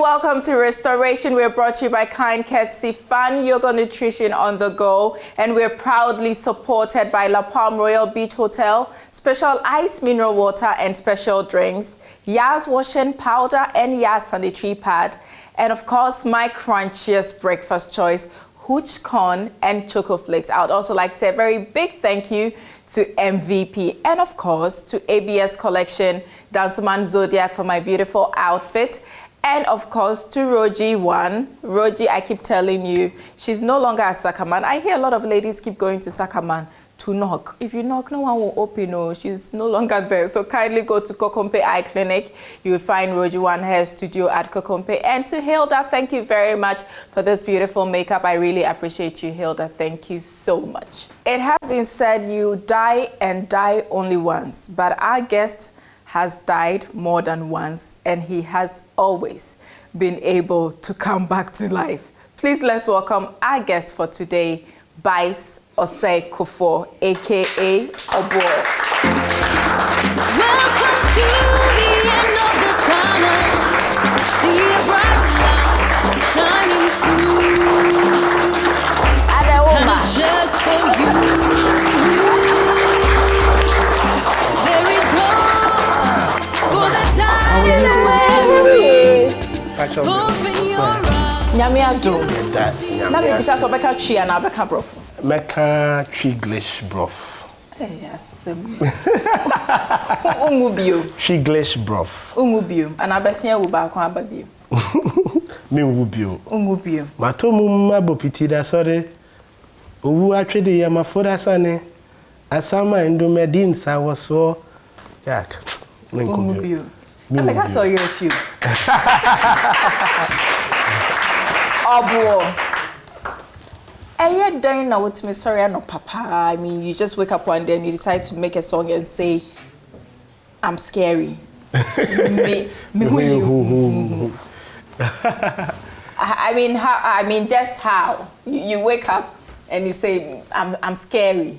Welcome to Restoration. We're brought to you by Kind Courtesy Fun Yoga Nutrition on the Go, and we're proudly supported by La Palm Royal Beach Hotel, special ice mineral water and special drinks, Yas washing powder and Yas sanitary pad, and of course my crunchiest breakfast choice, hooch corn and choco flakes. I would also like to say a very big thank you to MVP and of course to ABS Collection, Danceman Zodiac for my beautiful outfit. And of course, to Roji One. Roji, I keep telling you, she's no longer at Sakaman. I hear a lot of ladies keep going to Sakaman to knock. If you knock, no one will open. No, she's no longer there. So kindly go to Kokompe Eye Clinic. You will find Roji One Hair Studio at Kokompe. And to Hilda, thank you very much for this beautiful makeup. I really appreciate you, Hilda. Thank you so much. It has been said you die and die only once, but our guest has died more than once, and he has always been able to come back to life. Please let's welcome our guest for today, Bice Osei Kufo, aka Obour. Welcome to the end of the tunnel. I see a bright light shining through, and it's just for you. Nyamiado. Na me bisa so beka twi na beka brof. Meka Chiglish brof. Yes. Umubio. Chiglish brof. Umubio. Ana besia wo ba kwa ababio. Me umubio. Umubio. Matomu mabo pitida sore. Owu atwede ya mafoda sane. Asama ndo medin sa woso. Jack. Umubio. I think I saw you a few. Obour. And you're done now with me. Sorry, I'm not Papa. I mean, you just wake up one day and you decide to make a song and say, I'm scary. I mean, just how? You wake up and you say, I'm scary.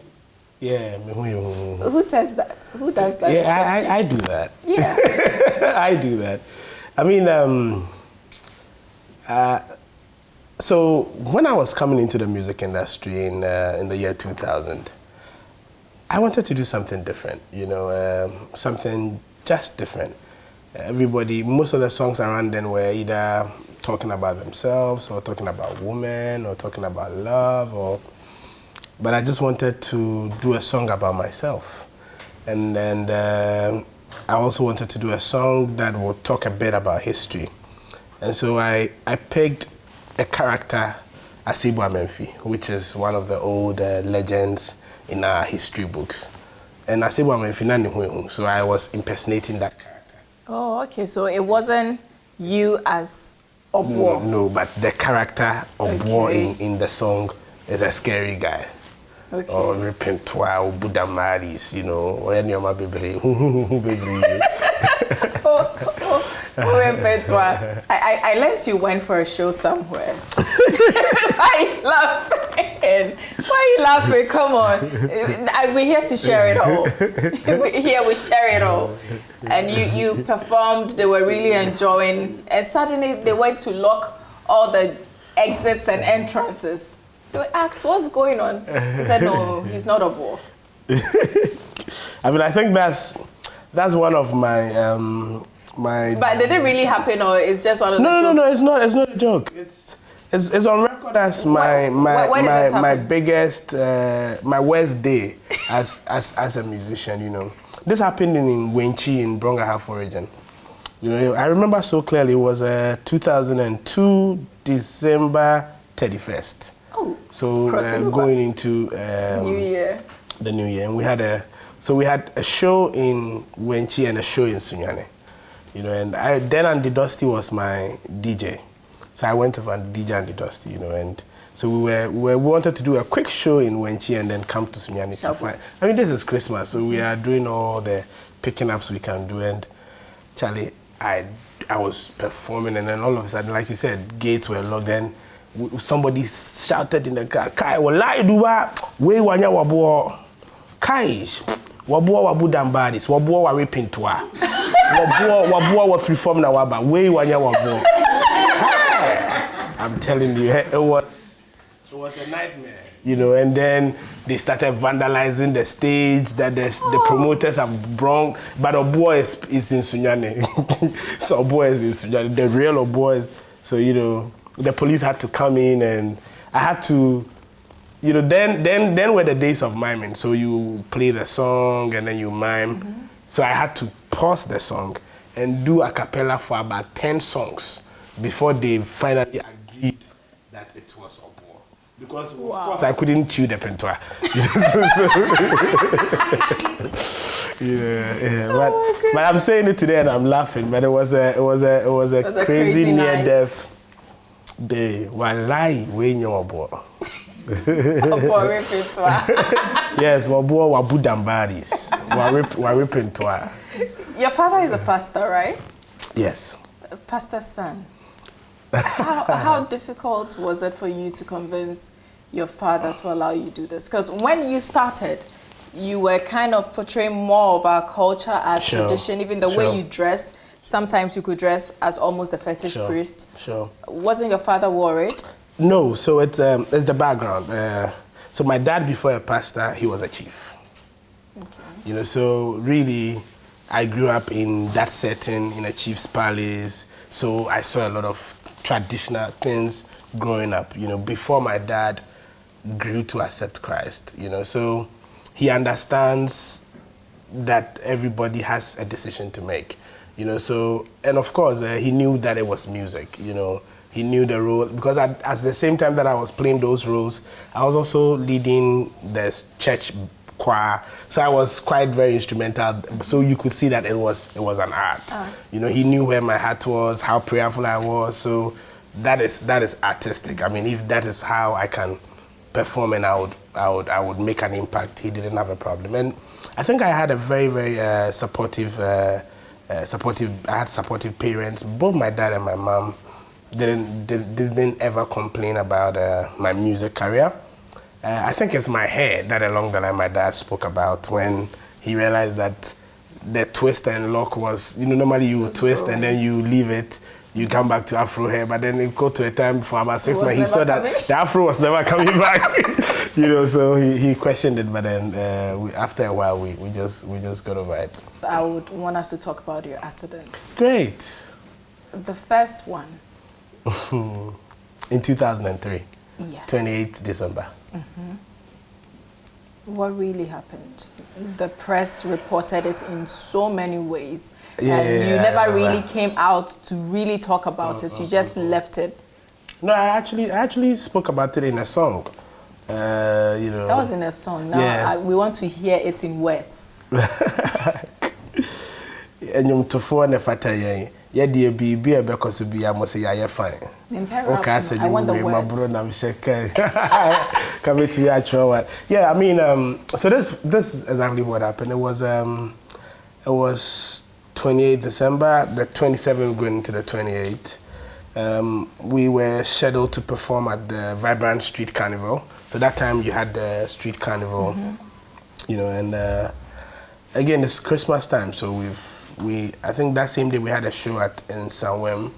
Yeah. Who says that? Who does that? Yeah, I do that. Yeah. I do that. I mean, so when I was coming into the music industry in the year 2000, I wanted to do something different, you know, something just different. Most of the songs around then were either talking about themselves or talking about women or talking about love but I just wanted to do a song about myself. And I also wanted to do a song that would talk a bit about history. And so I picked a character, Asibu Amenfi, which is one of the old legends in our history books. And Asibu Amenfi, so I was impersonating that character. Oh, okay. So it wasn't you as Obour. No, but the character Obour in the song is a scary guy. Okay. Or repentoire, or Buddha Maris, you know, or any of my baby. I learned you went for a show somewhere. Why are you laughing? Why are you laughing? Come on. We're here to share it all. We share it all. And you performed, they were really enjoying, and suddenly they went to lock all the exits and entrances. They asked, what's going on? He said, no, he's not Obour. I mean, I think that's one of my But did it really happen, or it's just one of the jokes? No, it's not a joke. It's on record as my biggest, my worst day as a musician. You know, this happened in Wenchi in Brongahafo region. You know, I remember so clearly. It was 2002 December 31st. Oh, so going into New Year. The New Year, and we had a show in Wenchi and a show in Sunyane. You know, and then Andy Dusty was my DJ, so I went to DJ Andy Dusty. You know, and so we wanted to do a quick show in Wenchi and then come to Sunyane to find. I mean, this is Christmas, so we are doing all the picking ups we can do. And Charlie, I was performing, and then all of a sudden, like you said, gates were locked. Then somebody shouted in the car, "Kai, well, lie, do what?" we wanya wabo kaish wabu dambadis wabo wa repintoa wabo wa free form na waba we wanya wabo. I'm telling you, it was a nightmare, you know. And then they started vandalizing the stage that the promoters have brought. But Obour is in Sunyane, so Obour is in Sunyane, the real Obour is. So you know, the police had to come in, and I had to, you know. Then were the days of miming. So you play the song and then you mime. So I had to pause the song and do a cappella for about 10 songs before they finally agreed that it was Obour. Because of course I couldn't chew the pentoa. But I'm saying it today and I'm laughing. But it was a crazy near death day. Wallahi, we know Obour. Obour pentoa. Yes, Obour wabu dambaris. Wari pentoa. Your father is a pastor, right? Yes. A pastor's son. How difficult was it for you to convince your father to allow you to do this? Because when you started, you were kind of portraying more of our culture as tradition, even the way you dressed. Sometimes you could dress as almost a fetish priest. Wasn't your father worried? No, so it's the background. So my dad, before a pastor, he was a chief. Okay. You know, so really, I grew up in that setting, in a chief's palace. So I saw a lot of traditional things growing up, you know, before my dad grew to accept Christ, you know. So he understands that everybody has a decision to make, you know. So, and of course, he knew that it was music, you know. He knew the role, because at the same time that I was playing those roles, I was also leading the church choir. So I was quite very instrumental. So you could see that it was an art. You know, he knew where my heart was, how prayerful I was. So that is artistic. I mean, if that is how I can perform and I would make an impact, he didn't have a problem. And I think I had a very, very supportive. I had supportive parents. Both my dad and my mom didn't ever complain about my music career. I think it's my hair that along the line my dad spoke about when he realized that the twist and lock was, you know, normally you twist and then you leave it, you come back to Afro hair, but then it got to a time for about 6 months, he saw that the Afro was never coming back, you know, so he questioned it, but then after a while we just got over it. I would want us to talk about your accidents. Great. The first one. In 2003, 28th December. What really happened? The press reported it in so many ways, and you never really came out to really talk about it. You just left it. No, I actually spoke about it in a song. You know. That was in a song. Now we want to hear it in words. Yeah, dear be a because to be I must say yeah fine. I want the words. Come to actual. Yeah, I mean so this is exactly what happened. It was 28th December, the 27th going into the 28th. We were scheduled to perform at the Vibrant Street Carnival. So that time you had the Street Carnival, you know, and again it's Christmas time, so I think that same day we had a show in Sanwem.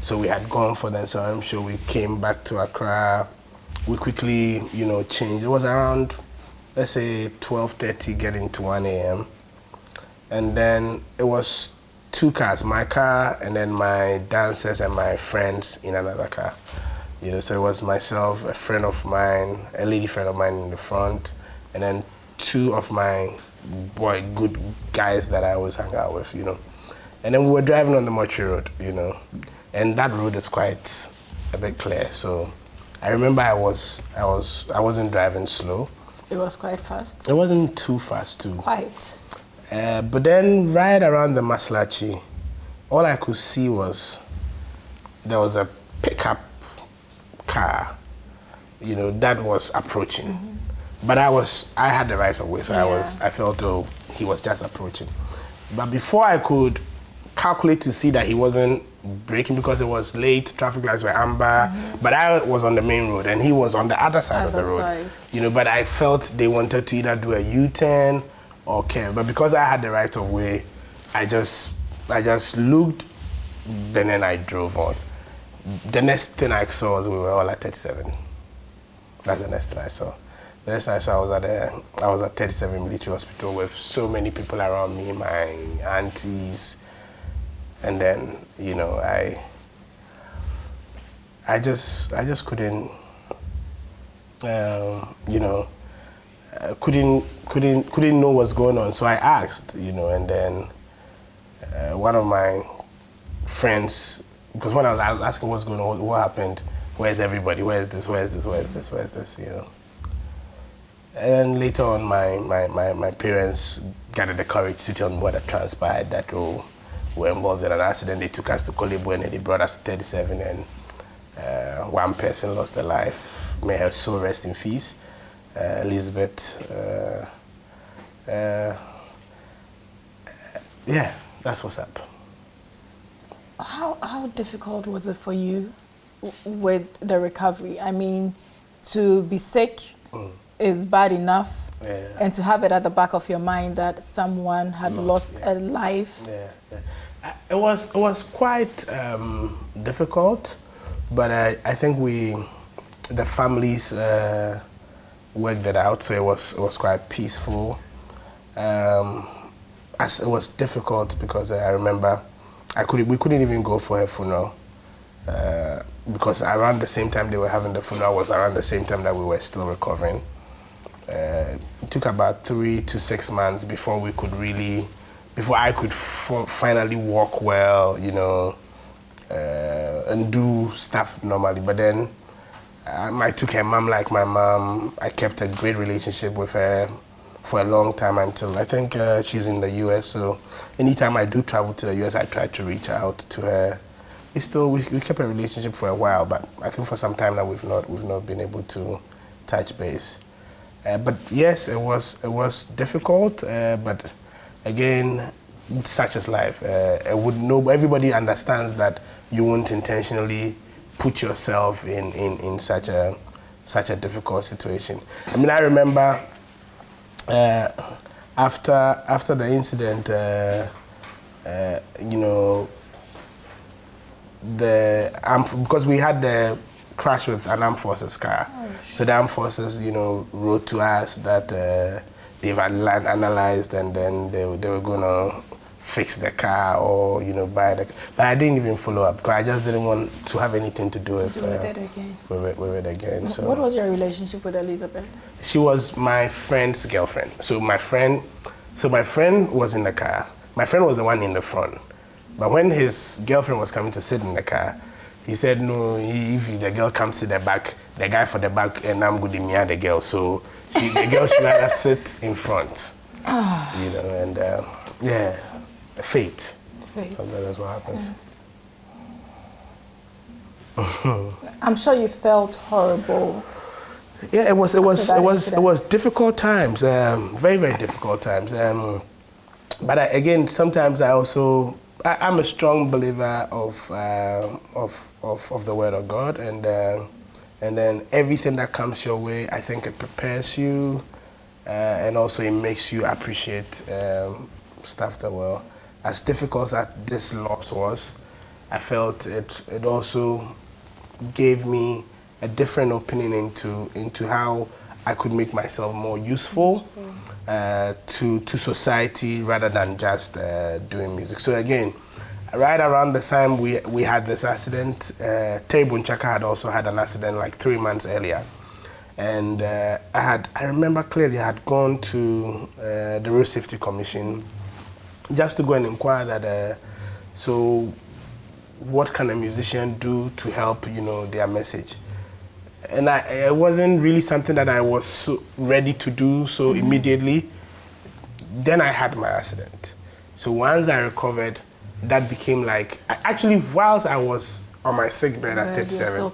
So we had gone for the Sanwem show. We came back to Accra. We quickly, you know, changed. It was around, let's say, 12:30 getting to 1 a.m. And then it was 2 cars, my car and then my dancers and my friends in another car. You know, so it was myself, a friend of mine, a lady friend of mine in the front, and then 2 of my good guys that I always hang out with, you know. And then we were driving on the Mochi Road, you know, and that road is quite a bit clear. So I remember I wasn't driving slow. It was quite fast. It wasn't too fast too. Quite. But then right around the Maslachi, all I could see was there was a pickup car, you know, that was approaching. But I had the right of way, so I felt, he was just approaching. But before I could calculate to see that he wasn't braking because it was late, traffic lights were amber, but I was on the main road and he was on the other side of the road. You know, but I felt they wanted to either do a U-turn or curve. But because I had the right of way, I just looked, then I drove on. The next thing I saw was we were all at 37. That's the next thing I saw. The next thing I saw, I was at 37 Military Hospital with so many people around me, my aunties, and then, you know, I just couldn't, you know, couldn't know what's going on. So I asked, you know, and then one of my friends, because when I was asking what's going on, what happened, where's everybody, where's this, you know. And then later on, my parents gathered the courage to tell me what had transpired, that we were involved in an accident. They took us to Obour and they brought us to 37, and one person lost their life. May her soul rest in peace. Elizabeth. Yeah, that's what's up. How difficult was it for you with the recovery? I mean, to be sick is bad enough, and to have it at the back of your mind that someone had lost a life. It was quite difficult, but I think the families worked it out, so it was quite peaceful. As it was difficult because I remember we couldn't even go for her funeral because around the same time they were having the funeral was around the same time that we were still recovering. It took about 3 to 6 months before I could finally walk well, you know, and do stuff normally. But then I took her mom like my mom. I kept a great relationship with her for a long time until I think she's in the US. So anytime I do travel to the US, I try to reach out to her. We kept a relationship for a while, but I think for some time now we've not been able to touch base. But yes, it was difficult. But again, such is life. Everybody understands that you won't intentionally put yourself in such a difficult situation. I mean, I remember after the incident, you know, because we had the crash with an armed forces car. So the armed forces, you know, wrote to us that they've analyzed and then they were gonna fix the car or, you know, buy the. But I didn't even follow up because I just didn't want to have anything to do with it again. So what was your relationship with Elizabeth? She was my friend's girlfriend. So my friend was in the car. My friend was the one in the front. But when his girlfriend was coming to sit in the car, he said, no, if the girl comes to the back, the guy for the back, and I'm going to meet the girl. So the girl should rather sit in front. You know, and yeah, fate. Sometimes that's what happens. Yeah. I'm sure you felt horrible. Yeah, it was difficult times, very, very difficult times. But again, sometimes I'm a strong believer of the Word of God, and then everything that comes your way, I think it prepares you, and also it makes you appreciate stuff that were as difficult as this loss was. I felt it also gave me a different opinion into how I could make myself more useful to society rather than just doing music. So again, right around the time we had this accident, Terry Bunchaka had also had an accident like 3 months earlier. And I remember clearly I had gone to the Road Safety Commission just to go and inquire that, so what can a musician do to help, you know, their message? And it wasn't really something that I was so ready to do so immediately. Then I had my accident. So once I recovered, that became like, actually whilst I was on my sick bed at 37,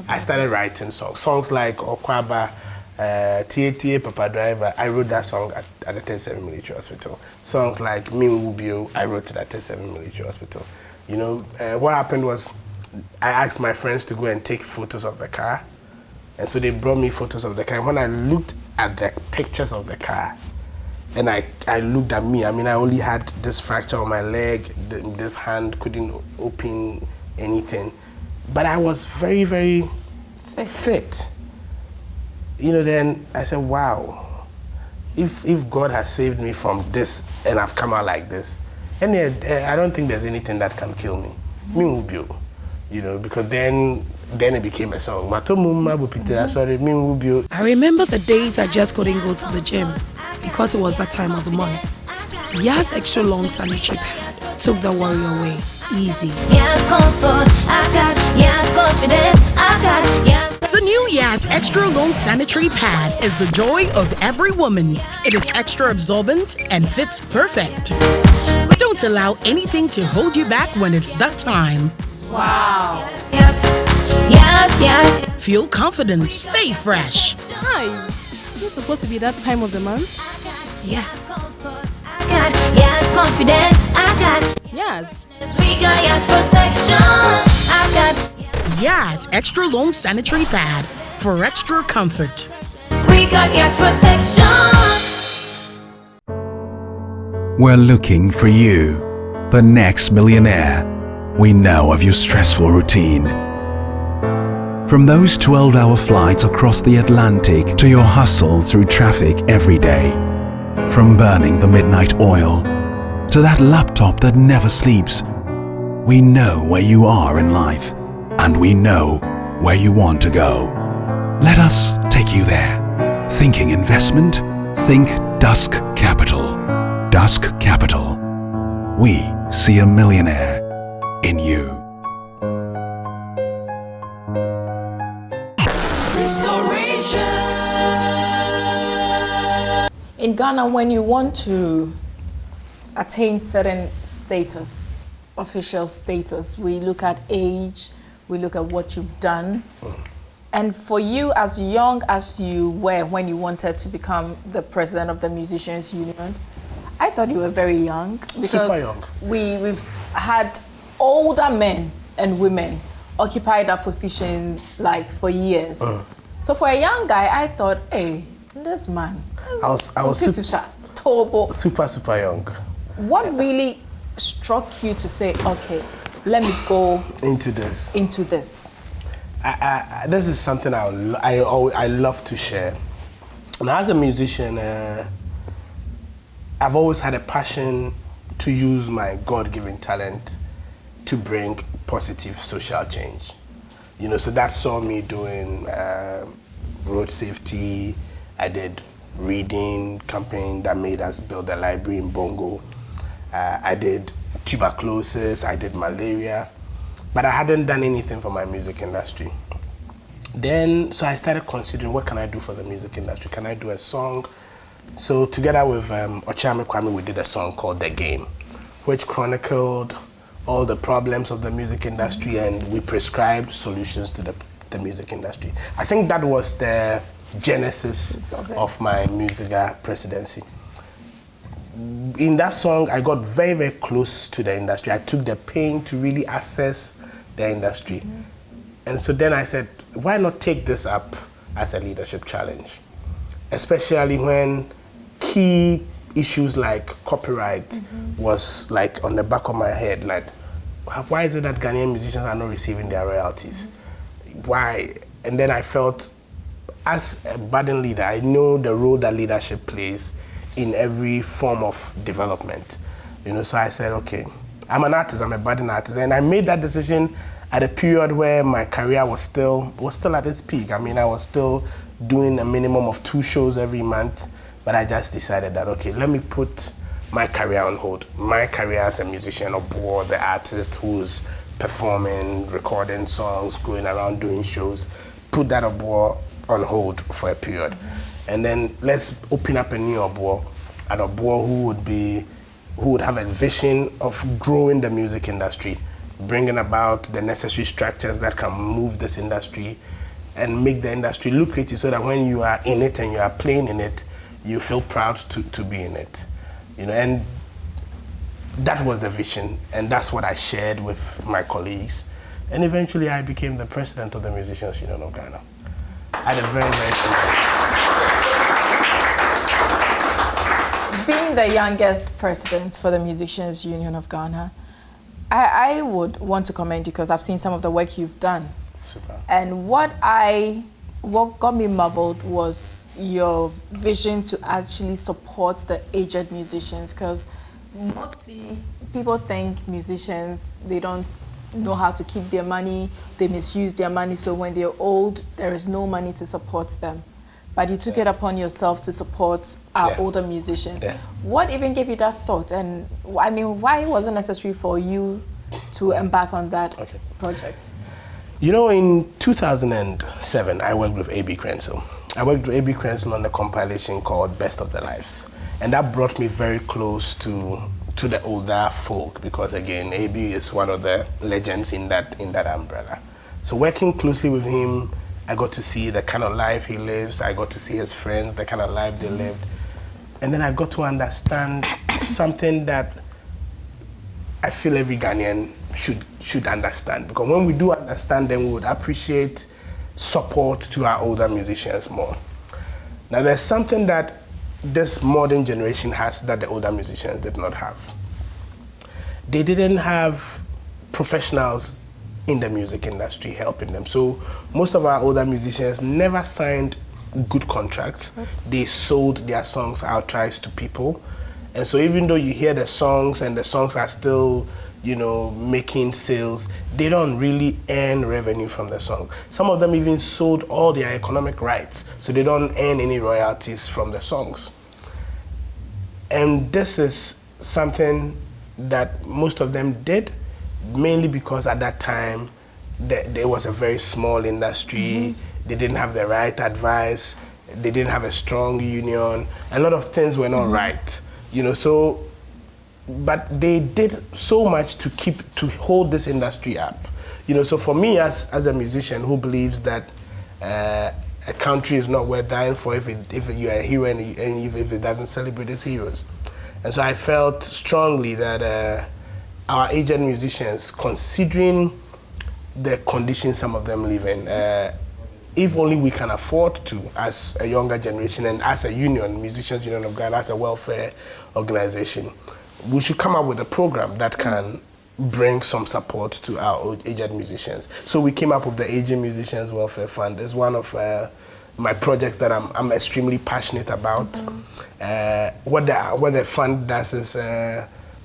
I started writing songs like Okwaba, Tie Papa Driver. I wrote that song at the 37 Military Hospital. Songs like Mi Ubio, I wrote it at 37 Military Hospital. You know, what happened was I asked my friends to go and take photos of the car. And so they brought me photos of the car. When I looked at the pictures of the car, and I looked at me, I mean, I only had this fracture on my leg, this hand couldn't open anything. But I was very, very fit. You know, then I said, wow, if God has saved me from this and I've come out like this, and I don't think there's anything that can kill me. You know, because then it became a song. I remember the days I just couldn't go to the gym because it was that time of the month. Yas extra long sanitary pad took the worry away. Easy. Yes, comfort, I got. Yes, confidence, I got. Yes. The new Yas Extra Long Sanitary Pad is the joy of every woman. It is extra absorbent and fits perfect. Don't allow anything to hold you back when it's that time. Wow. Yes, yes, yes. Feel confident, stay fresh. Hi. Is it supposed to be that time of the month? Yes. I got. Yes, confidence, I got. Yes. We got yes protection, I got. Yas Extra Long Sanitary Pad for extra comfort. We got yes protection. We're looking for you, the next millionaire. We know of your stressful routine. From those 12-hour flights across the Atlantic to your hustle through traffic every day. From burning the midnight oil to that laptop that never sleeps. We know where you are in life, and we know where you want to go. Let us take you there. Thinking investment? Think Dusk Capital. Dusk Capital. We see a millionaire in you. In Ghana, when you want to attain certain status, official status, we look at age, we look at what you've done. And for you, as young as you were when you wanted to become the president of the Musicians Union, I thought you were very young because Super young. we've had older men and women occupy that position like for years. So for a young guy, I thought, hey, this man, I was super young. What really struck you to say, okay, let me go Into this. This is something I love to share. And as a musician, I've always had a passion to use my God-given talent to bring positive social change. You know, so that saw me doing road safety. I did reading campaign that made us build a library in Bongo. I did tuberculosis, I did malaria, but I hadn't done anything for my music industry. Then, so I started considering, what can I do for the music industry? Can I do a song? So together with Ochame Kwame, we did a song called The Game, which chronicled all the problems of the music industry, and we prescribed solutions to the music industry. I think that was the genesis of my musical presidency. In that song, I got very, very close to the industry. I took the pain to really assess the industry. And so then I said, why not take this up as a leadership challenge? Especially when key issues like copyright was like on the back of my head. Like, why is it that Ghanaian musicians are not receiving their royalties? Why? And then I felt, as a budding leader, I know the role that leadership plays in every form of development. You know, so I said, okay, I'm an artist, I'm a budding artist, and I made that decision at a period where my career was still at its peak. I mean, I was still doing a minimum of 2 shows every month, but I just decided that, okay, let me put my career on hold. My career as a musician, Obour, the artist who's performing, recording songs, going around doing shows, put that Obour on hold for a period. And then let's open up a new Obour, an Obour who would have a vision of growing the music industry, bringing about the necessary structures that can move this industry and make the industry lucrative, so that when you are in it and you are playing in it, you feel proud to be in it. You know, and that was the vision, and that's what I shared with my colleagues. And eventually I became the president of the Musicians Union of Ghana. I had a very, very Being the youngest president for the Musicians Union of Ghana, I would want to commend you because I've seen some of the work you've done. super. And what got me marveled was your vision to actually support the aged musicians, because mostly people think musicians, they don't know how to keep their money, they misuse their money, so when they're old, there is no money to support them. But you took it upon yourself to support our older musicians. Yeah. What even gave you that thought? And I mean, why was it necessary for you to embark on that project? You know, in 2007, I worked with A.B. Crenshaw. I worked with A.B. Crenshaw on a compilation called Best of the Lives. And that brought me very close to the older folk, because again, A.B. is one of the legends in that umbrella. So working closely with him, I got to see the kind of life he lives. I got to see his friends, the kind of life they lived. And then I got to understand something that I feel every Ghanaian should understand. Because when we do understand them, we would appreciate support to our older musicians more. Now there's something that this modern generation has that the older musicians did not have. They didn't have professionals in the music industry helping them. So most of our older musicians never signed good contracts. They sold their songs outright to people. And so even though you hear the songs and the songs are still, you know, making sales, they don't really earn revenue from the song. Some of them even sold all their economic rights, so they don't earn any royalties from the songs. And this is something that most of them did, mainly because at that time, there was a very small industry. They didn't have the right advice. They didn't have a strong union. A lot of things were not right, you know. So, but they did so much to hold this industry up, you know. So for me, as a musician who believes that a country is not worth dying for if you're a hero and if it doesn't celebrate its heroes, and so I felt strongly that our aged musicians, considering the conditions some of them live in, if only we can afford to, as a younger generation and as a union, Musicians Union of Ghana, as a welfare organization, we should come up with a program that can bring some support to our aged musicians. So we came up with the Aging Musicians Welfare Fund. It's one of my projects that I'm extremely passionate about. What the fund does is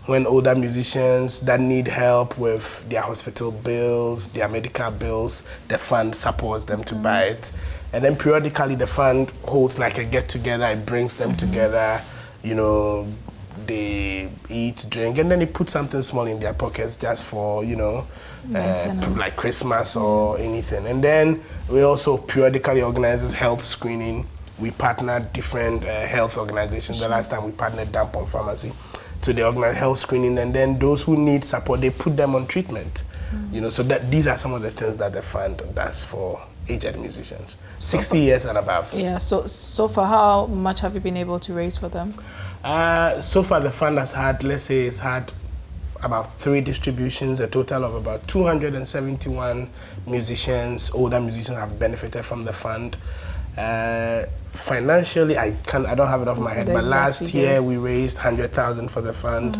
when older musicians that need help with their hospital bills, their medical bills, the fund supports them to buy it. And then periodically the fund holds like a get-together, it brings them together, you know, they eat, drink, and then they put something small in their pockets just for, you know, like Christmas or anything. And then we also periodically organize health screening. We partner different health organizations. The last time we partnered Dampon Pharmacy. So they organize health screening, and then those who need support, they put them on treatment. You know, so that these are some of the things that the fund does for aged musicians, 60 years and above. Yeah, so far, how much have you been able to raise for them? So far the fund has had, let's say it's had about 3 distributions, a total of about 271 musicians, older musicians have benefited from the fund. Financially, I don't have it off my head, but last year we raised 100,000 for the fund.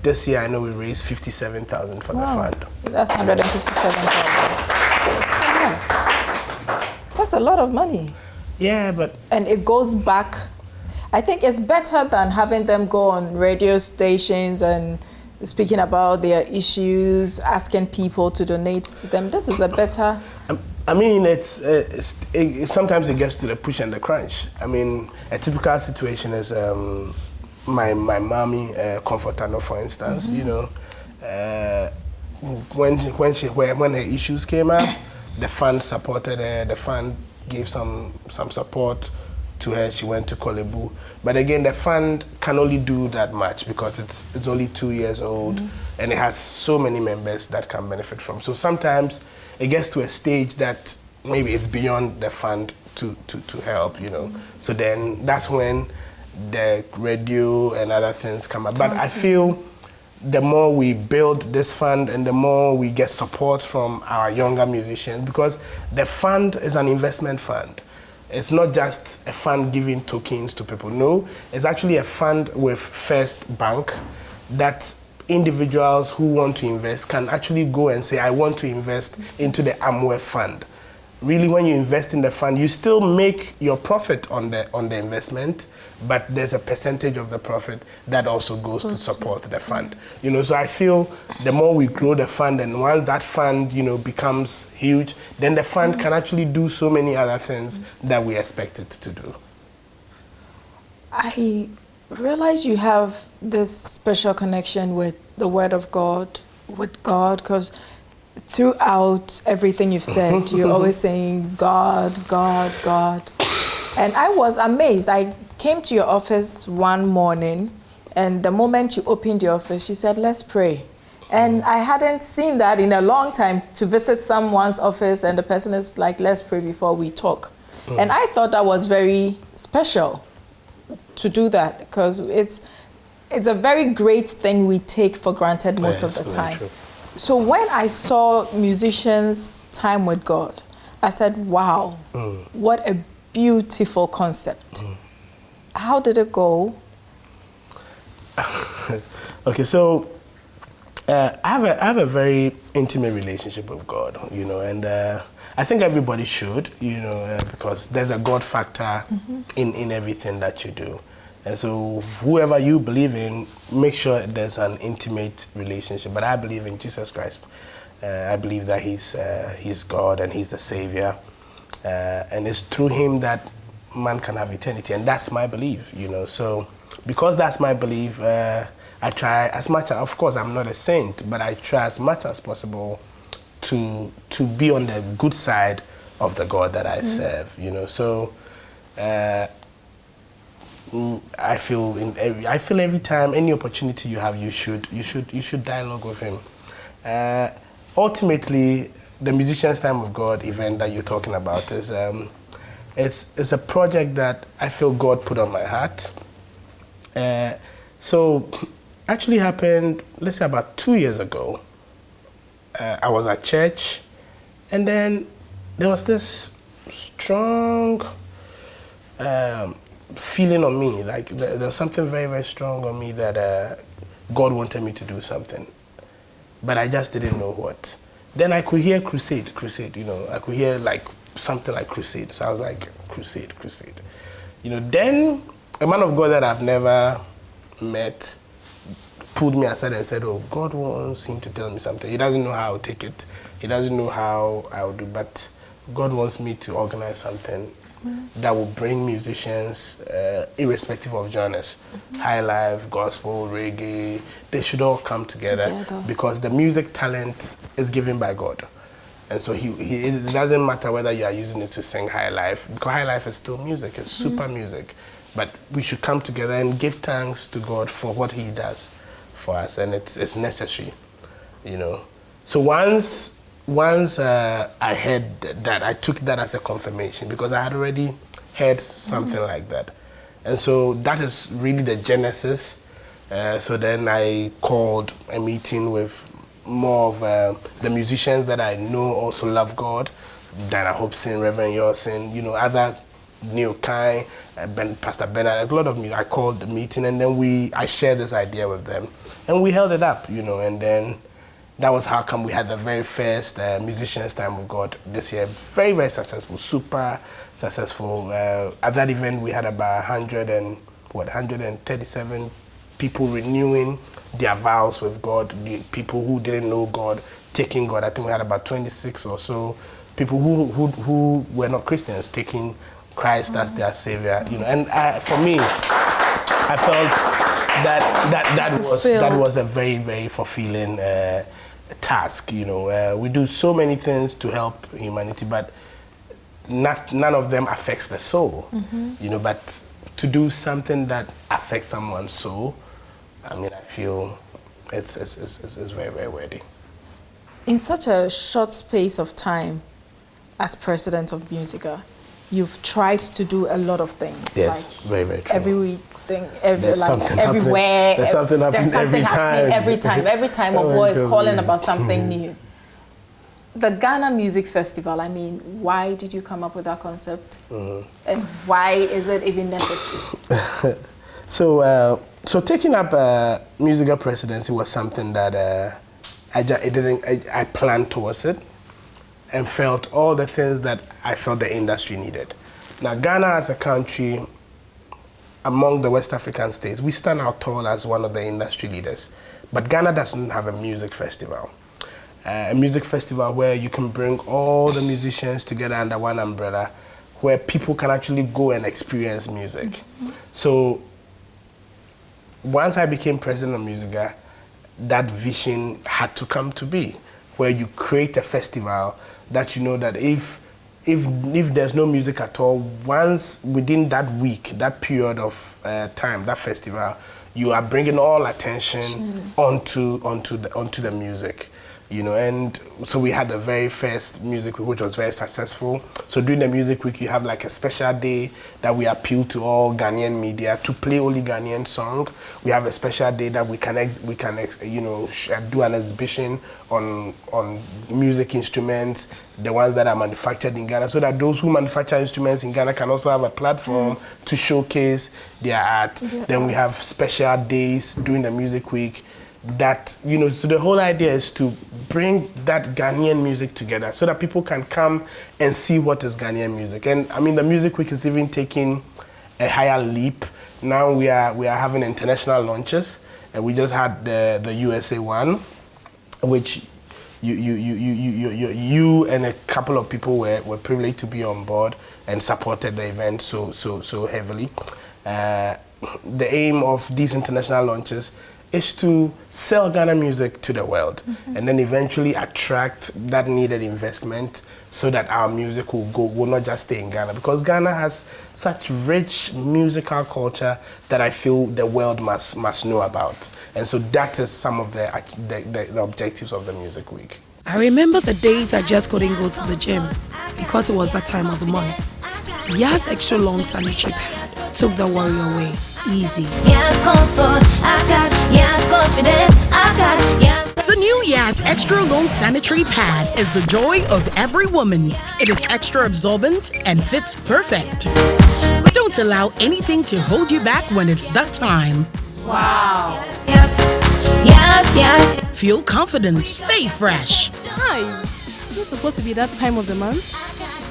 This year I know we raised 57,000 for the fund. That's 157,000. That's a lot of money. Yeah, but... And it goes back. I think it's better than having them go on radio stations and speaking about their issues, asking people to donate to them. This is a better... I mean, sometimes it gets to the push and the crunch. I mean, a typical situation is my mommy, Comfortano, for instance. You know, when her issues came up, the fund supported her. The fund gave some support to her. She went to Kolebu, but again, the fund can only do that much because it's only 2 years old, and it has so many members that can benefit from. So sometimes it gets to a stage that maybe it's beyond the fund to help, you know. So then that's when the radio and other things come up. But I feel the more we build this fund and the more we get support from our younger musicians, because the fund is an investment fund. It's not just a fund giving tokens to people. No, it's actually a fund with First Bank that individuals who want to invest can actually go and say, I want to invest into the Amway fund. Really, when you invest in the fund, you still make your profit on the investment, but there's a percentage of the profit that also goes to support the fund. You know, so I feel the more we grow the fund, and once that fund, you know, becomes huge, then the fund can actually do so many other things that we expect it to do. I realize you have this special connection with the Word of God, with God, because throughout everything you've said, you're always saying God, God, God. And I was amazed. I came to your office one morning, and the moment you opened your office, you said, let's pray. And I hadn't seen that in a long time, to visit someone's office and the person is like, let's pray before we talk. And I thought that was very special to do that, because it's a very great thing we take for granted most of the time. True. So when I saw musicians' time with God, I said, wow, what a beautiful concept. How did it go? Okay, so I have a very intimate relationship with God, you know, and I think everybody should, you know, because there's a God factor in everything that you do. And so whoever you believe in, make sure there's an intimate relationship. But I believe in Jesus Christ. I believe that he's God and he's the Savior. And it's through him that man can have eternity. And that's my belief, you know. So because that's my belief, I try as much, of course I'm not a saint, but I try as much as possible to be on the good side of the God that I serve, you know. So I feel every time, any opportunity you have, you should dialogue with him. Ultimately, the Musicians' Time with God event that you're talking about is it's a project that I feel God put on my heart. So actually happened, let's say about 2 years ago. I was at church, and then there was this strong feeling on me, like there was something very, very strong on me that God wanted me to do something, but I just didn't know what. Then I could hear crusade, you know, I could hear like something like crusade. So I was like, crusade. You know, then a man of God that I've never met pulled me aside and said, oh, God wants him to tell me something. He doesn't know how I'll take it. He doesn't know how I'll do, but God wants me to organize something that will bring musicians, irrespective of genres, high life, gospel, reggae, they should all come together because the music talent is given by God. And so it doesn't matter whether you are using it to sing high life, because high life is still music, it's super music. But we should come together and give thanks to God for what he does for us, and it's necessary, you know. So once I heard that, I took that as a confirmation, because I had already heard something like that. And so that is really the genesis. So then I called a meeting with more of the musicians that I know also love God, Dana Hobson, Reverend Yorsin, you know, other Neil Kai, Pastor Bernard, a lot of me. I called the meeting, and then I shared this idea with them, and we held it up, you know, and then that was how come we had the very first Musicians' Time with God this year. Very, very successful, super successful. At that event, we had about 137 people renewing their vows with God, people who didn't know God, taking God. I think we had about 26 or so people who were not Christians taking Christ as their Savior, you know. And for me, I felt that was a very, very fulfilling task, you know. We do so many things to help humanity, but none of them affects the soul, you know. But to do something that affects someone's soul, I mean, I feel it's very, very worthy. In such a short space of time, as president of Musica, you've tried to do a lot of things. Yes, like very, very true. Every week, something everywhere. There's something happening every time. Every time Obour is calling about something new. The Ghana Music Festival, I mean, why did you come up with that concept? And why is it even necessary? So taking up musical presidency was something that I planned towards it and felt all the things that I felt the industry needed. Now, Ghana as a country, among the West African states, we stand out tall as one of the industry leaders. But Ghana doesn't have a music festival. A music festival where you can bring all the musicians together under one umbrella, where people can actually go and experience music. So once I became president of Musica, that vision had to come to be, where you create a festival that you know that if there's no music at all, once within that week, that period of time, that festival, you are bringing all attention onto the music. You know, and so we had the very first music week, which was very successful. So during the music week, you have like a special day that we appeal to all Ghanaian media to play only Ghanaian song. We have a special day that we can do an exhibition on music instruments, the ones that are manufactured in Ghana, so that those who manufacture instruments in Ghana can also have a platform to showcase their art. Then we have special days during the music week that, you know, so the whole idea is to bring that Ghanaian music together so that people can come and see what is Ghanaian music. And I mean, the music week is even taking a higher leap. Now we are having international launches, and we just had the USA one, which you and a couple of people were privileged to be on board and supported the event so heavily. The aim of these international launches is to sell Ghana music to the world, and then eventually attract that needed investment so that our music will not just stay in Ghana, because Ghana has such rich musical culture that I feel the world must know about. And so that is some of the objectives of the Music Week. I remember the days I just couldn't go to the gym because it was that time of the month. Yas extra long sanitary pad took the worry away. Easy. Yes, comfort, I got, yes, confidence, I got, yes. The new Yas Extra Long Sanitary Pad is the joy of every woman. It is extra absorbent and fits perfect. Don't allow anything to hold you back when it's that time. Wow. Yes, yes, yes. Feel confident, stay fresh. Hi. Is it supposed to be that time of the month?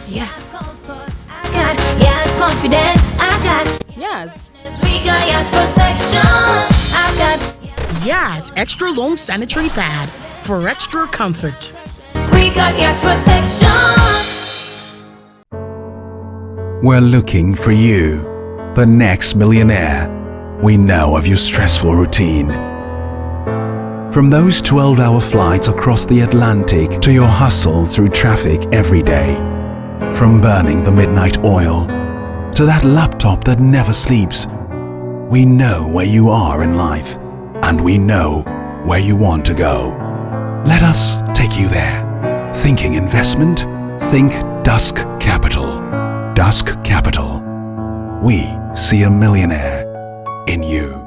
Yes. I got, yes, confidence, I got. Yes. We got yes protection. I got Yas Extra Long Sanitary Pad for extra comfort. we got yes protection. We're looking for you, the next millionaire. We know of your stressful routine. From those 12-hour flights across the Atlantic to your hustle through traffic every day. From burning the midnight oil to that laptop that never sleeps. We know where you are in life, and we know where you want to go. Let us take you there. Thinking investment? Think Dusk Capital. Dusk Capital. We see a millionaire in you.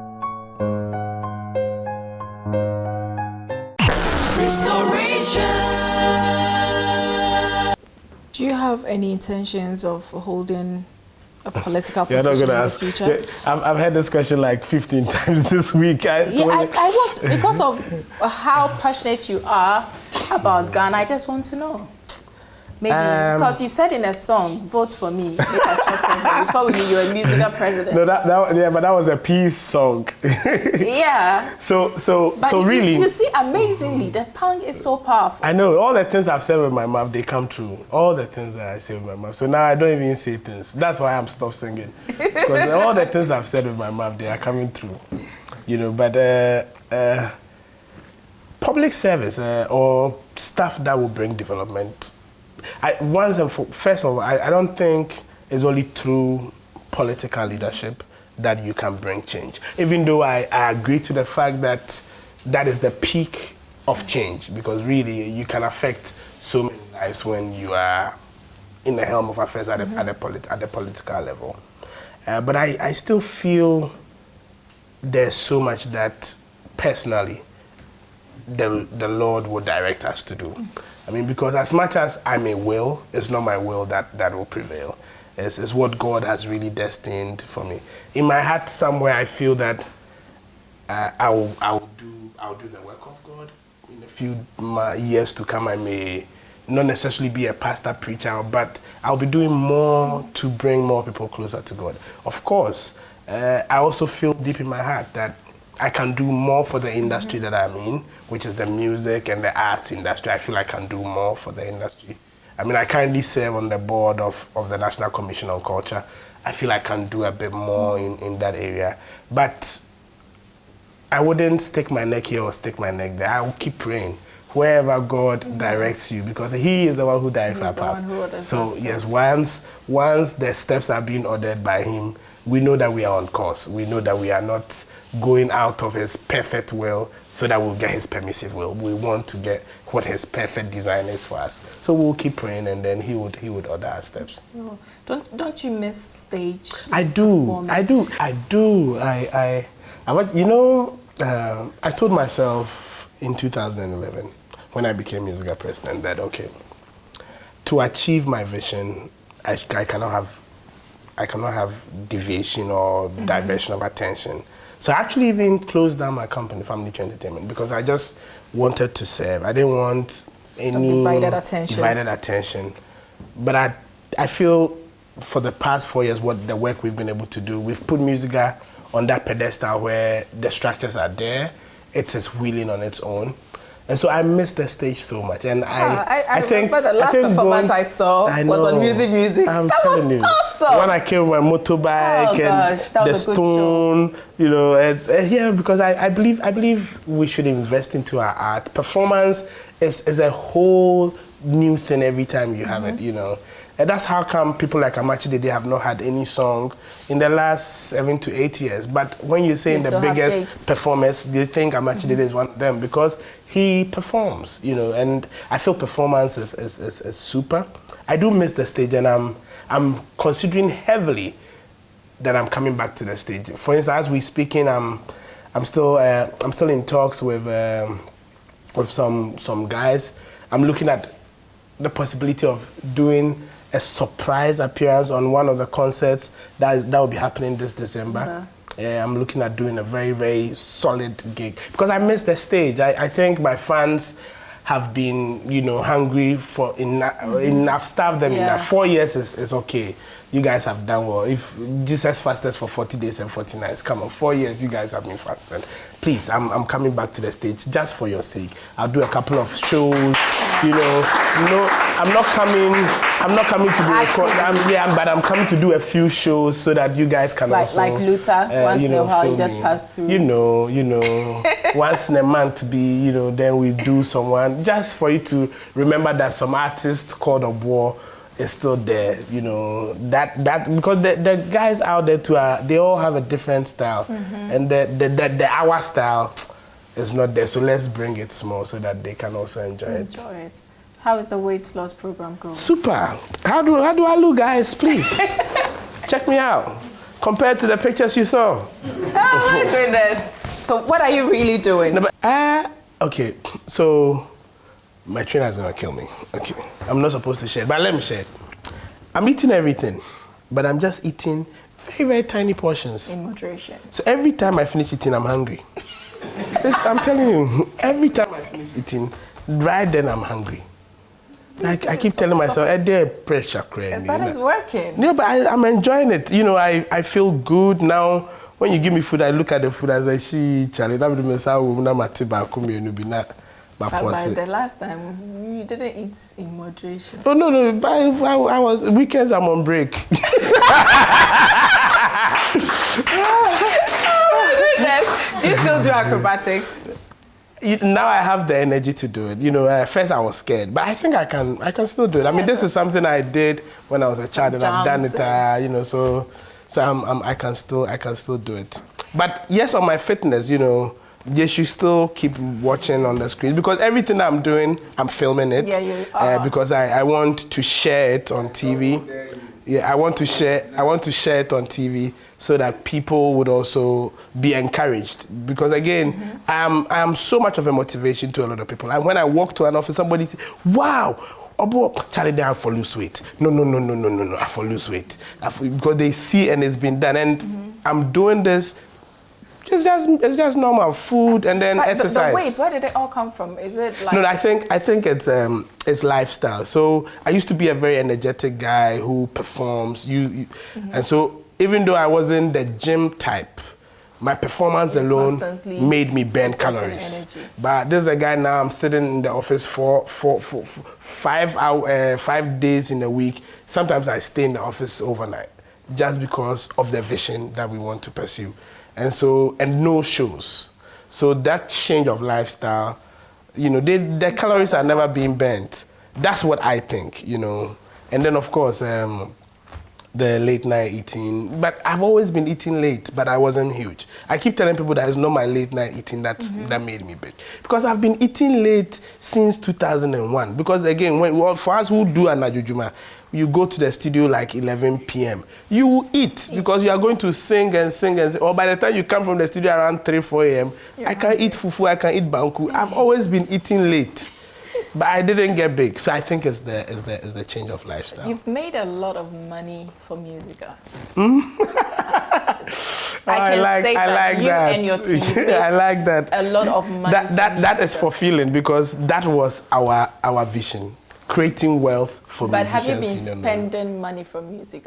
Do you have any intentions of holding a political You're not position gonna in ask. the future? I've had this question like 15 times this week. I want, because of how passionate you are about Ghana, I just want to know. Maybe, because you said in a song, vote for me, make a chop president. Before we knew you were a musical president. No, but that was a peace song. Yeah. So really, you see, amazingly, the tongue is so powerful. I know all the things I've said with my mouth, they come true. All the things that I say with my mouth. So now I don't even say things. That's why I'm stopped singing. Because all the things I've said with my mouth, they are coming true. You know, but public service or stuff that will bring development. First of all, I don't think it's only through political leadership that you can bring change. Even though I agree to the fact that that is the peak of change, because really you can affect so many lives when you are in the helm of affairs at the political level. But I still feel there's so much that personally the Lord will direct us to do. I mean, because as much as I may will, it's not my will that will prevail. It's what God has really destined for me. In my heart somewhere, I feel that I'll do the work of God. In a few years to come, I may not necessarily be a pastor, preacher, but I'll be doing more to bring more people closer to God. Of course, I also feel deep in my heart that I can do more for the industry that I'm in, which is the music and the arts industry. I feel I can do more for the industry. I mean, I currently serve on the board of the National Commission on Culture. I feel I can do a bit more in that area. But I wouldn't stick my neck here or stick my neck there. I will keep praying wherever God directs you, because He is the one who directs our path. So yes, once the steps are being ordered by Him, we know that we are on course. We know that we are not going out of His perfect will so that we'll get His permissive will. We want to get what His perfect design is for us. So we'll keep praying, and then He would order our steps. Oh. Don't you miss stage? I do. I told myself in 2011 when I became musical president that, okay, to achieve my vision, I cannot have deviation or diversion of attention. So I actually even closed down my company, Family Tree Entertainment, because I just wanted to serve. I didn't want any divided attention. But I feel for the past 4 years, what the work we've been able to do, we've put Musica on that pedestal where the structures are there. It is wheeling on its own. And so I miss the stage so much. And I think remember the last performance I saw was on Music. I'm that telling was you, awesome. when I came with my motorbike and the stone, you know, it's because I believe we should invest into our art. Performance is a whole new thing every time you have it, you know. And that's how come people like Amachide, they have not had any song in the last 7 to 8 years. But when you say the biggest performers, they think Amachide is one of them because he performs, you know. And I feel performance is super. I do miss the stage, and I'm considering heavily that I'm coming back to the stage. For instance, as we're speaking, I'm still in talks with some guys. I'm looking at the possibility of doing a surprise appearance on one of the concerts that will be happening this December. I'm looking at doing a very, very solid gig because I miss the stage. I think my fans have been, you know, hungry for enough. Starved them enough. 4 years is okay. You guys have done well. If Jesus fasted for 40 days and 40 nights, come on, 4 years you guys have been fasting. Please, I'm coming back to the stage just for your sake. I'll do a couple of shows, you know. No, I'm not coming to do but I'm coming to do a few shows so that you guys can also like Luther, once in a while you just pass through. You know, once in a month you know, then we do someone just for you to remember that some artist called Obour is still there, you know, that because the guys out there too they all have a different style, and the our style is not there. So let's bring it small so that they can also enjoy it. How is the weight loss program going? Super. How do I look, guys? Please check me out. Compared to the pictures you saw. Oh my goodness. So what are you really doing? No, but, okay. So my trainer is gonna kill me. Okay, I'm not supposed to share, but let me share it. I'm eating everything, but I'm just eating very, very tiny portions. In moderation. So every time I finish eating, I'm hungry. I'm telling you, every time I finish eating, right then I'm hungry. Like I keep telling myself, pressure crazy. That is working. Yeah, but I'm enjoying it. You know, I feel good now. When you give me food, I look at the food, I say, she Charlie, that would be But by the last time, you didn't eat in moderation. Oh, no. I was, weekends I'm on break. Oh, goodness. Do you still do acrobatics? Now I have the energy to do it. You know, at first I was scared, but I think I can still do it. I mean, this is something I did when I was a child, and I've done it, you know, so I can still do it. But yes, on my fitness, you know, you should still keep watching on the screen because everything I'm doing, I'm filming it. Yeah, you are. Because I want to share it on TV. Yeah, I want to share it on TV so that people would also be encouraged. Because again, I am so much of a motivation to a lot of people. And when I walk to an office, somebody says, "Wow, Obour, Charlie, I for lose weight." No, I for lose weight. Because they see and it's been done. And I'm doing this. It's just normal food and then exercise. The weight, where did it all come from? Is it like? No, I think it's lifestyle. So I used to be a very energetic guy who performs. And so even though I wasn't the gym type, my performance alone made me burn calories. Energy. But this is a guy now. I'm sitting in the office for 5 days in a week. Sometimes I stay in the office overnight just because of the vision that we want to pursue. And no shows. So that change of lifestyle, the calories are never being burnt. That's what I think, And then of course, the late night eating. But I've always been eating late, but I wasn't huge. I keep telling people that it's not my late night eating that made me big. Because I've been eating late since 2001. Because again, for us who do anajujuma, you go to the studio like 11 p.m. You eat because you are going to sing and sing and sing. Or by the time you come from the studio around 3, 4 a.m., I can eat fufu, I can eat banku. I've always been eating late, but I didn't get big. So I think it's the change of lifestyle. You've made a lot of money for music. I like that. And your team I like that. A lot of money. That is fulfilling because that was our vision. Creating wealth for but musicians. But have you been spending money from music?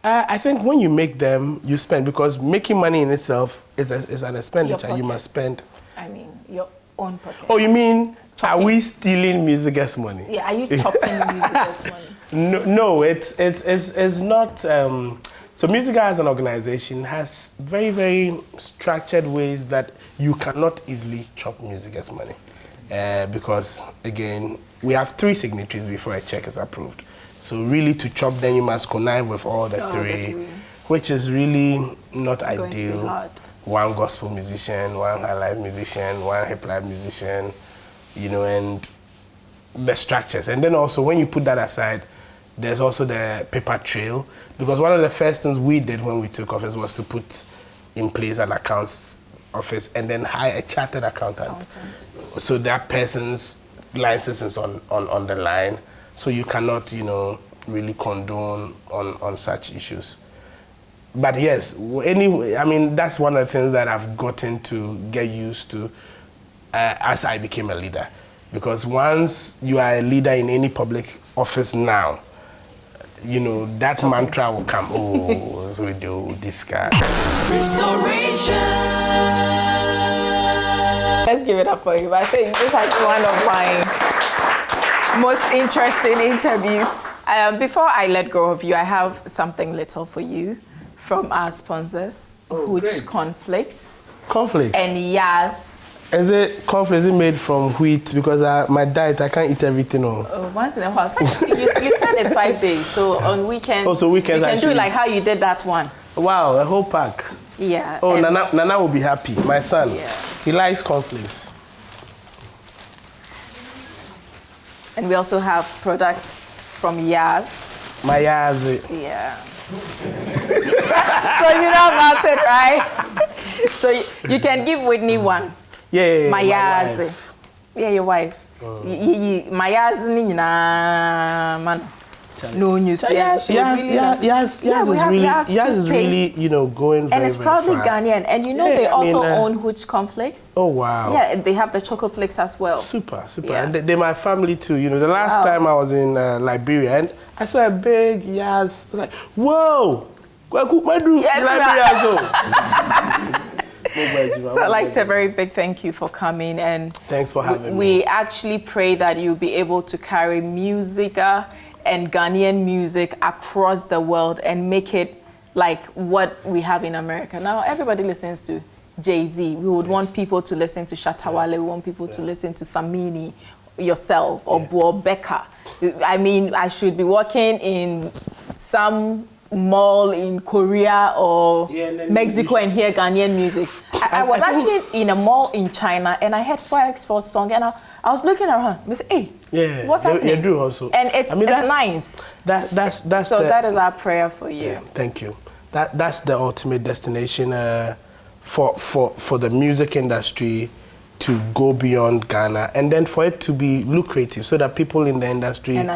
I think when you make them, you spend, because making money in itself is an expenditure. You must spend. I mean, your own pocket. Oh, you mean, chopping. Are we stealing music's money? Yeah, are you chopping music's money? No, it's not. So Musica as an organization has very, very structured ways that you cannot easily chop music's money. Because, again, we have 3 signatories before a check is approved. So really to chop them, you must connive with all the three, which is really not ideal. One gospel musician, one high life musician, one hip life musician, and the structures. And then also when you put that aside, there's also the paper trail. Because one of the first things we did when we took office was to put in place an accounts office and then hire a chartered accountant. So that person's license is on the line. So you cannot, really condone on such issues. But yes, anyway, I mean, that's one of the things that I've gotten to get used to as I became a leader. Because once you are a leader in any public office now, that mantra will come, oh, so we do this guy. Restoration. Let's give it up for him. I think this has been one of my most interesting interviews. Before I let go of you, I have something little for you from our sponsors, Hooch Cornflakes. Cornflakes? And Yas. Is it cornflakes made from wheat? Because my diet, I can't eat everything. Once in a while. You said it's 5 days, so on weekends, weekends you can do it like how you did that one. Wow, a whole pack. Yeah. Oh, Nana will be happy. My son, he likes cornflakes. And we also have products from Yas. My Yas. Yeah. So you know about it, right? So you can give Whitney one. Yeah. My Yas. Yeah, your wife. My Yas ni man. No, you see. Yas is really, going very, and it's probably far. Ghanaian. And they also own Hooch Cornflakes. Oh, wow. Yeah, they have the chocolate flakes as well. Super. Yeah. And they're my family too. The last time I was in Liberia and I saw a big Yas. I was like, whoa! So I'd like to say a very big thank you for coming, and thanks for having me. We actually pray that you'll be able to carry Musica and Ghanaian music across the world and make it like what we have in America. Now everybody listens to Jay-Z. We would want people to listen to Shatta Wale. We want people to listen to Samini, yourself, or Becca. I mean, I should be working in some mall in Korea or Mexico and hear Ghanaian music. I was actually in a mall in China and I heard 4x4 song and I was looking around. I said, hey, what's happening? You do also. And it's nice. That's so that is our prayer for you. Yeah, thank you. That's the ultimate destination for the music industry to go beyond Ghana, and then for it to be lucrative, so that people in the industry can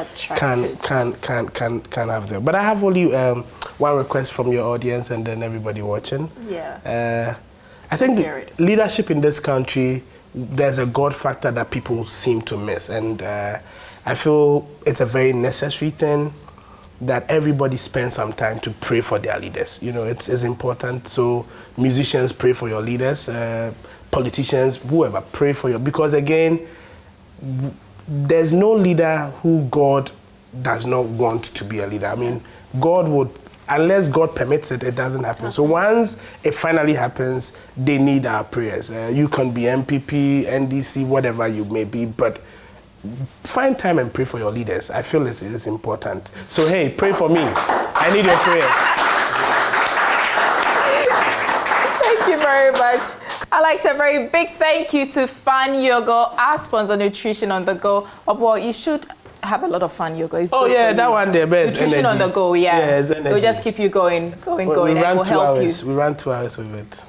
have them. But I have only one request from your audience, and then everybody watching. Yeah. I think leadership in this country, there's a God factor that people seem to miss, and I feel it's a very necessary thing that everybody spend some time to pray for their leaders. You know, it's important. So musicians, pray for your leaders. Politicians, whoever, pray for you. Because again, there's no leader who God does not want to be a leader. I mean, God would, unless God permits it, it doesn't happen. So once it finally happens, they need our prayers. You can be MPP, NDC, whatever you may be, but find time and pray for your leaders. I feel it's important. So hey, pray for me. I need your prayers. Thank you very much. I'd like to say a very big thank you to Fun Yoga, our sponsor, Nutrition on the Go. Obour, you should have a lot of Fun Yoga. It's that one there, best Nutrition energy. on the Go, Yes, it'll just keep you going, we and ran will 2 help hours. you. We ran 2 hours with it.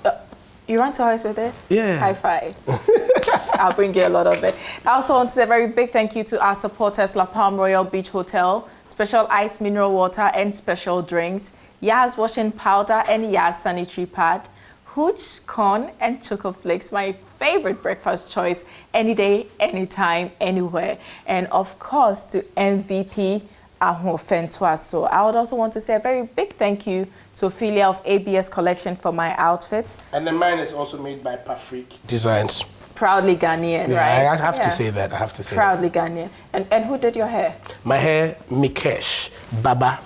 You ran 2 hours with it? Yeah. High five. I'll bring you a lot of it. I also want to say a very big thank you to our supporters, La Palm Royal Beach Hotel, special ice mineral water and special drinks, Yaz washing powder and Yaz sanitary pad, Hooch, corn, and choco flakes, my favorite breakfast choice, any day, anytime, anywhere. And of course, to MVP Ahofentua. So I would also want to say a very big thank you to Ophelia of ABS Collection for my outfit. And then mine is also made by Pafric Designs. Proudly Ghanaian, right? I have to say that. I have to say Proudly Ghanaian. And who did your hair? My hair, Mikesh Baba.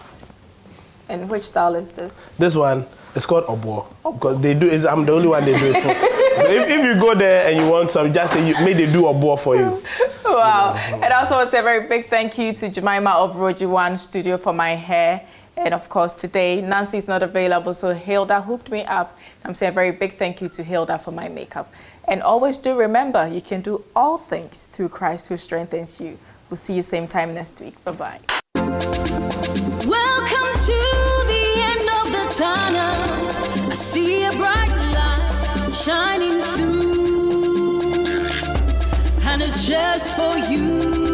And which style is this? This one, it's called Obour. Because they do. I'm the only one they do it for. So if you go there and you want some, just say may they do Obour for you. Wow. And I also want to say a very big thank you to Jemima of Roji One Studio for my hair. And of course, today, Nancy's not available, so Hilda hooked me up. I'm saying a very big thank you to Hilda for my makeup. And always do remember, you can do all things through Christ who strengthens you. We'll see you same time next week. Bye-bye. Welcome to the end of the tunnel. I see a bright light shining through, and it's just for you.